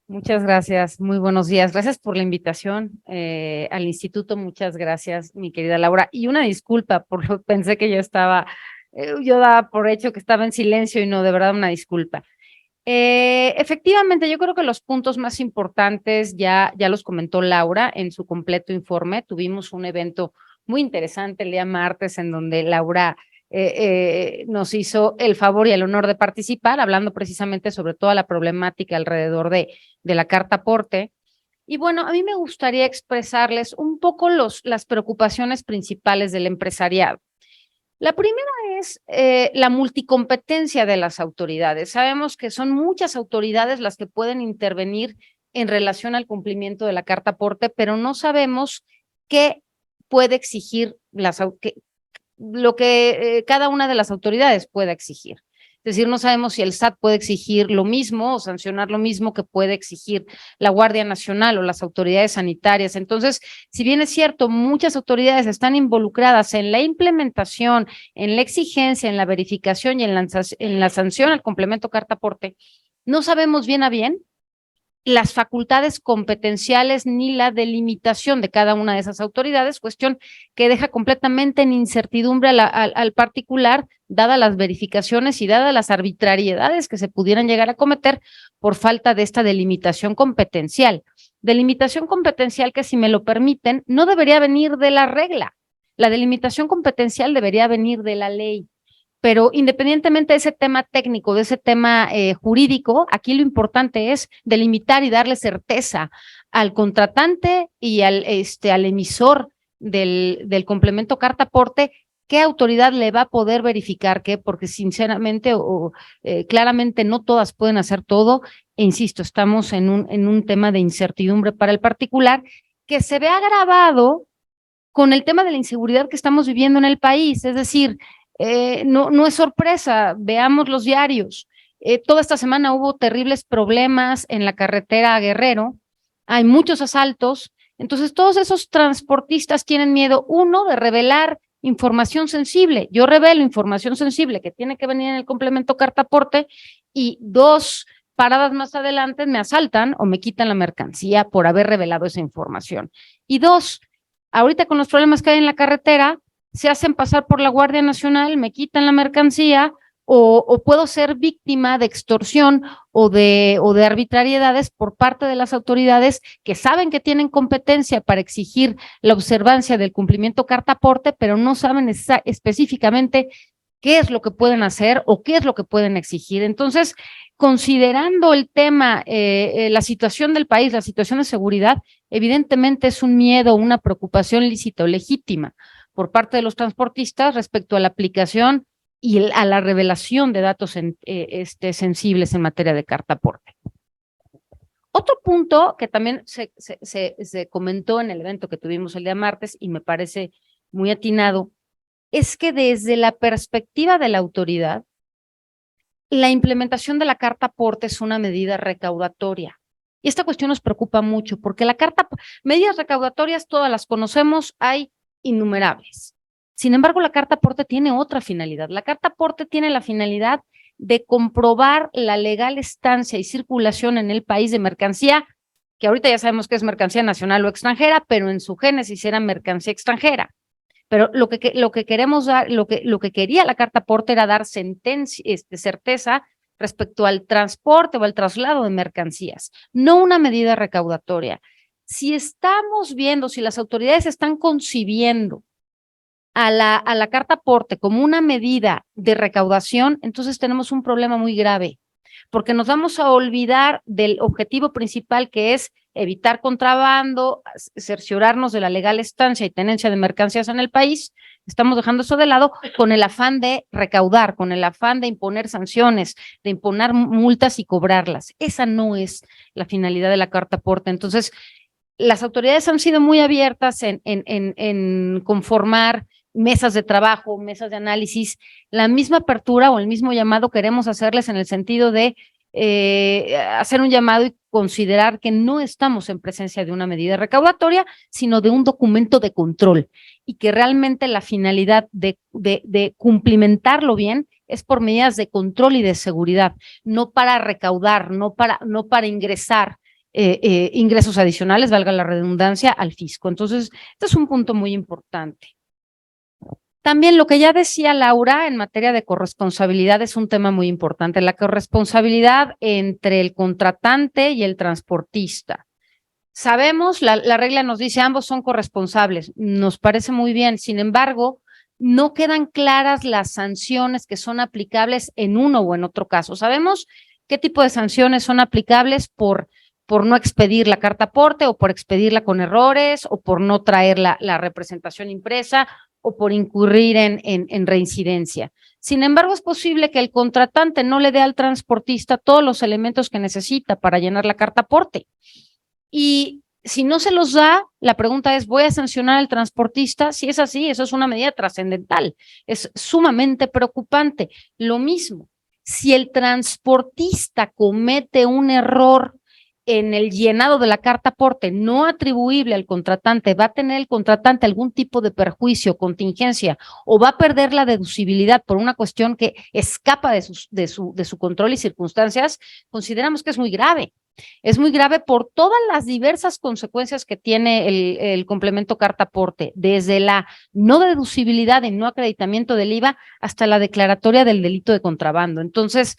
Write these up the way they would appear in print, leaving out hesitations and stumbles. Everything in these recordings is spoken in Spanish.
Muchas gracias, muy buenos días. Gracias por la invitación al instituto. Muchas gracias, mi querida Laura. Y una disculpa, pensé que yo daba por hecho que estaba en silencio y no, de verdad, una disculpa. Efectivamente, yo creo que los puntos más importantes ya los comentó Laura en su completo informe. Tuvimos un evento muy interesante el día martes en donde Laura nos hizo el favor y el honor de participar, hablando precisamente sobre toda la problemática alrededor de la carta aporte. Y bueno, a mí me gustaría expresarles un poco las preocupaciones principales del empresariado. La primera es la multicompetencia de las autoridades. Sabemos que son muchas autoridades las que pueden intervenir en relación al cumplimiento de la carta aporte, pero no sabemos qué puede exigir lo que cada una de las autoridades pueda exigir. Es decir, no sabemos si el SAT puede exigir lo mismo o sancionar lo mismo que puede exigir la Guardia Nacional o las autoridades sanitarias. Entonces, si bien es cierto, muchas autoridades están involucradas en la implementación, en la exigencia, en la verificación y en la sanción al complemento carta aporte, no sabemos bien a bien las facultades competenciales ni la delimitación de cada una de esas autoridades, cuestión que deja completamente en incertidumbre al particular, dadas las verificaciones y dadas las arbitrariedades que se pudieran llegar a cometer por falta de esta delimitación competencial. Delimitación competencial que, si me lo permiten, no debería venir de la regla. La delimitación competencial debería venir de la ley. Pero independientemente de ese tema técnico, de ese tema jurídico, aquí lo importante es delimitar y darle certeza al contratante y al emisor del complemento carta aporte, qué autoridad le va a poder verificar qué, porque sinceramente claramente no todas pueden hacer todo. E insisto, estamos en un tema de incertidumbre para el particular que se ve agravado con el tema de la inseguridad que estamos viviendo en el país. Es decir, no es sorpresa, veamos los diarios. Toda esta semana hubo terribles problemas en la carretera a Guerrero, hay muchos asaltos, entonces todos esos transportistas tienen miedo, uno, de revelar información sensible. Yo revelo información sensible que tiene que venir en el complemento carta aporte, y dos paradas más adelante me asaltan o me quitan la mercancía por haber revelado esa información. Y dos, ahorita con los problemas que hay en la carretera, se hacen pasar por la Guardia Nacional, me quitan la mercancía o puedo ser víctima de extorsión o de arbitrariedades por parte de las autoridades que saben que tienen competencia para exigir la observancia del cumplimiento carta aporte, pero no saben específicamente qué es lo que pueden hacer o qué es lo que pueden exigir. Entonces, considerando el tema, la situación del país, la situación de seguridad, evidentemente es un miedo, una preocupación lícita o legítima por parte de los transportistas respecto a la aplicación y a la revelación de datos sensibles en materia de carta aporte. Otro punto que también se comentó en el evento que tuvimos el día martes y me parece muy atinado, es que desde la perspectiva de la autoridad, la implementación de la carta aporte es una medida recaudatoria. Y esta cuestión nos preocupa mucho porque medidas recaudatorias todas las conocemos, hay innumerables. Sin embargo, la carta aporte tiene otra finalidad. La carta aporte tiene la finalidad de comprobar la legal estancia y circulación en el país de mercancía, que ahorita ya sabemos que es mercancía nacional o extranjera, pero en su génesis era mercancía extranjera. Pero lo que queremos dar, lo que quería la carta aporte era dar certeza respecto al transporte o al traslado de mercancías, no una medida recaudatoria. Si estamos viendo, si las autoridades están concibiendo a la carta aporte como una medida de recaudación, entonces tenemos un problema muy grave, porque nos vamos a olvidar del objetivo principal, que es evitar contrabando, cerciorarnos de la legal estancia y tenencia de mercancías en el país. Estamos dejando eso de lado con el afán de recaudar, con el afán de imponer sanciones, de imponer multas y cobrarlas. Esa no es la finalidad de la carta aporte. Entonces, las autoridades han sido muy abiertas en conformar mesas de trabajo, mesas de análisis. La misma apertura o el mismo llamado queremos hacerles en el sentido de hacer un llamado y considerar que no estamos en presencia de una medida recaudatoria, sino de un documento de control, y que realmente la finalidad de cumplimentarlo bien es por medidas de control y de seguridad, no para recaudar, no para ingresar ingresos adicionales, valga la redundancia, al fisco. Entonces, este es un punto muy importante. También lo que ya decía Laura en materia de corresponsabilidad es un tema muy importante, la corresponsabilidad entre el contratante y el transportista. Sabemos, la regla nos dice ambos son corresponsables, nos parece muy bien, sin embargo, no quedan claras las sanciones que son aplicables en uno o en otro caso. Sabemos qué tipo de sanciones son aplicables por no expedir la carta aporte o por expedirla con errores o por no traer la representación impresa o por incurrir en reincidencia. Sin embargo, es posible que el contratante no le dé al transportista todos los elementos que necesita para llenar la carta aporte. Y si no se los da, la pregunta es, ¿voy a sancionar al transportista? Si es así, eso es una medida trascendental, es sumamente preocupante. Lo mismo, si el transportista comete un error en el llenado de la carta aporte no atribuible al contratante, va a tener el contratante algún tipo de perjuicio, contingencia, o va a perder la deducibilidad por una cuestión que escapa de su control y circunstancias, consideramos que es muy grave. Es muy grave por todas las diversas consecuencias que tiene el complemento carta aporte, desde la no deducibilidad y no acreditamiento del IVA hasta la declaratoria del delito de contrabando. Entonces,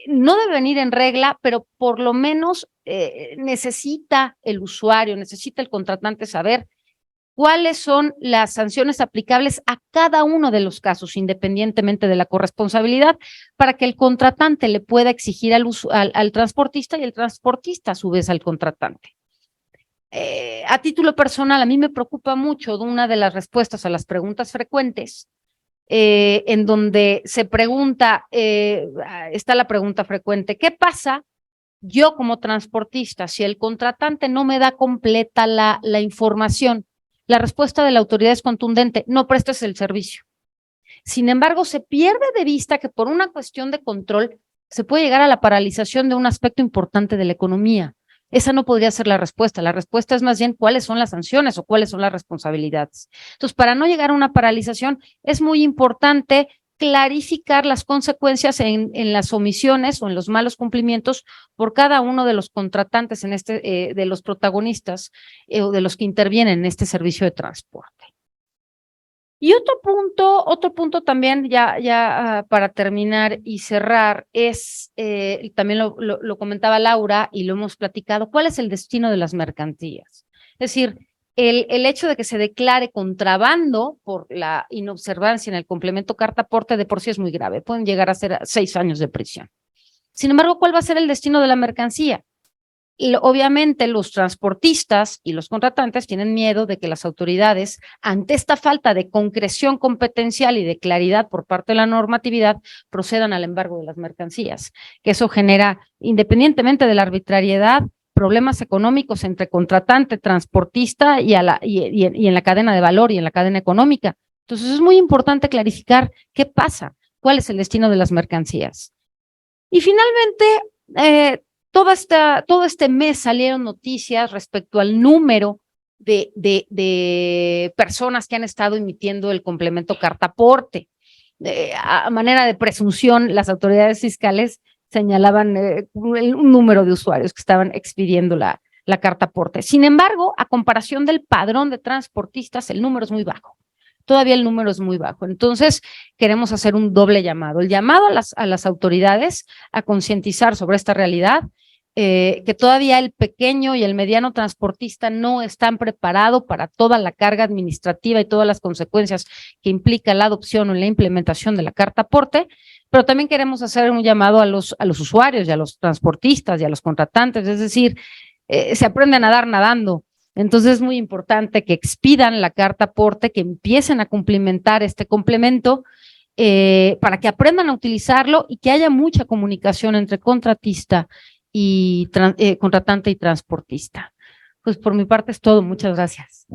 no debe venir en regla, pero por lo menos necesita el usuario, necesita el contratante saber cuáles son las sanciones aplicables a cada uno de los casos, independientemente de la corresponsabilidad, para que el contratante le pueda exigir al transportista y el transportista a su vez al contratante. A título personal, a mí me preocupa mucho de una de las respuestas a las preguntas frecuentes, en donde se pregunta, está la pregunta frecuente, ¿qué pasa yo como transportista si el contratante no me da completa la información? La respuesta de la autoridad es contundente, no prestes el servicio. Sin embargo, se pierde de vista que por una cuestión de control se puede llegar a la paralización de un aspecto importante de la economía. Esa no podría ser la respuesta es más bien cuáles son las sanciones o cuáles son las responsabilidades. Entonces, para no llegar a una paralización, es muy importante clarificar las consecuencias en las omisiones o en los malos cumplimientos por cada uno de los contratantes de los protagonistas o de los que intervienen en este servicio de transporte. Y otro punto también ya para terminar y cerrar es, también lo comentaba Laura y lo hemos platicado, ¿cuál es el destino de las mercancías? Es decir, el hecho de que se declare contrabando por la inobservancia en el complemento carta aporte de por sí es muy grave, pueden llegar a ser 6 años de prisión. Sin embargo, ¿cuál va a ser el destino de la mercancía? Obviamente los transportistas y los contratantes tienen miedo de que las autoridades, ante esta falta de concreción competencial y de claridad por parte de la normatividad, procedan al embargo de las mercancías, que eso genera, independientemente de la arbitrariedad, problemas económicos entre contratante, transportista y en la cadena de valor y en la cadena económica. Entonces es muy importante clarificar qué pasa, cuál es el destino de las mercancías. Y finalmente, todo este mes salieron noticias respecto al número de personas que han estado emitiendo el complemento carta aporte. A manera de presunción, las autoridades fiscales señalaban un número de usuarios que estaban expidiendo la carta aporte. Sin embargo, a comparación del padrón de transportistas, el número es muy bajo. Todavía el número es muy bajo. Entonces, queremos hacer un doble llamado. El llamado a las autoridades a concientizar sobre esta realidad, que todavía el pequeño y el mediano transportista no están preparados para toda la carga administrativa y todas las consecuencias que implica la adopción o la implementación de la carta aporte, pero también queremos hacer un llamado a los usuarios y a los transportistas y a los contratantes, es decir, se aprende a nadar nadando. Entonces es muy importante que expidan la carta aporte, que empiecen a cumplimentar este complemento para que aprendan a utilizarlo y que haya mucha comunicación entre contratista y contratante y transportista. Pues por mi parte es todo. Muchas gracias.